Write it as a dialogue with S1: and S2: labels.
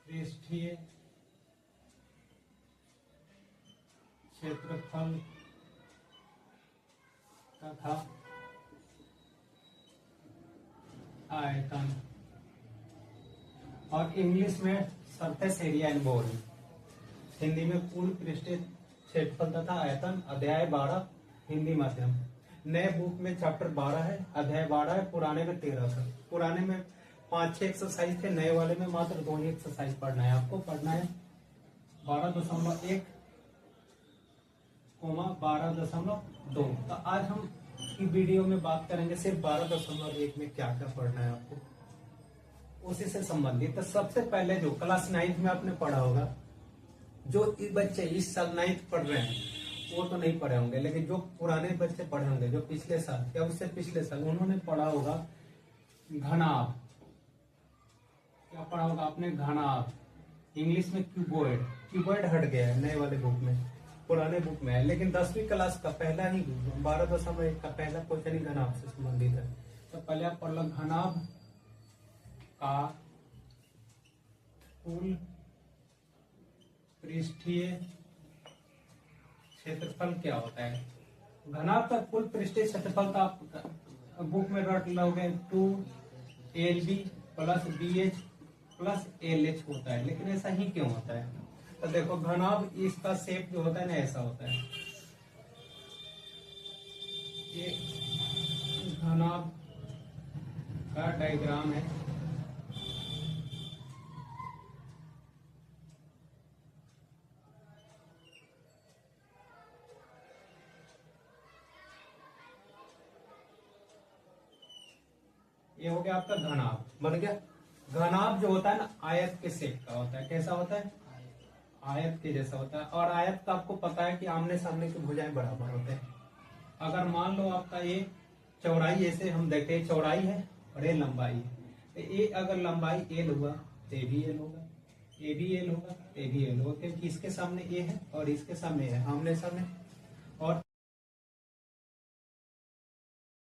S1: पृष्ठीय क्षेत्रफल तथा आयतन, और इंग्लिश में surface area in bold, Hindi में कुल पृष्ठीय क्षेत्रफल तथा आयतन, अध्याय 12 हिंदी माध्यम। नए बुक में चैप्टर 12 है, अध्याय 12 है, पुराने में 13 था। पुराने में 5-6 एक्सरसाइज थे, नए वाले में मात्र 2 ही एक्सरसाइज पढ़ना है। आपको पढ़ना है 12.1 12.2। तो आज हम की वीडियो में बात करेंगे सिर्फ 12.1 में क्या क्या पढ़ना है आपको, उसी से संबंधित। तो सबसे पहले जो क्लास 9th में आपने पढ़ा होगा, जो बच्चे इस साल 9th पढ़ रहे हैं वो तो नहीं पढ़े होंगे, लेकिन जो पुराने बच्चे पढ़े होंगे, जो पिछले साल या उससे पिछले साल, उन्होंने पढ़ा होगा घनाभ। क्या पढ़ा होगा आपने? घनाभ। इंग्लिश में क्यूबॉइड। क्यूबॉइड हट गया है नए वाले बुक में, पुराने बुक में है, लेकिन 10वीं क्लास का पहला ही 12.1 का पहला क्वेश्चन ही घनाभ से संबंधित है। तो पहले आप पढ़ लो घनाभ का कुल पृष्ठीय क्षेत्रफल क्या होता है। घनाभ का कुल पृष्ठीय क्षेत्रफल का आप बुक में रट लोगे 2LB + BH + LH होता है, लेकिन ऐसा ही क्यों होता है? तो देखो घनाभ, इसका शेप जो होता है ना ऐसा होता है। ये घनाभ का डायग्राम है। ये हो गया आपका घनाभ, बन गया। घनाभ जो होता है ना आयत के शेप का होता है। कैसा होता है? आयत के जैसा होता है। और आयत का आपको पता है कि आमने सामने की भुजाएं बराबर होते हैं। अगर मान लो आपका ये चौड़ाई, ऐसे हम देखते हैं चौड़ाई है और ये लंबाई है, तो ये अगर लंबाई L हुआ तो ये भी L होगा, ये भी L होगा, ये भी L होगा, क्योंकि इसके सामने ये है और इसके सामने है, आमने सामने।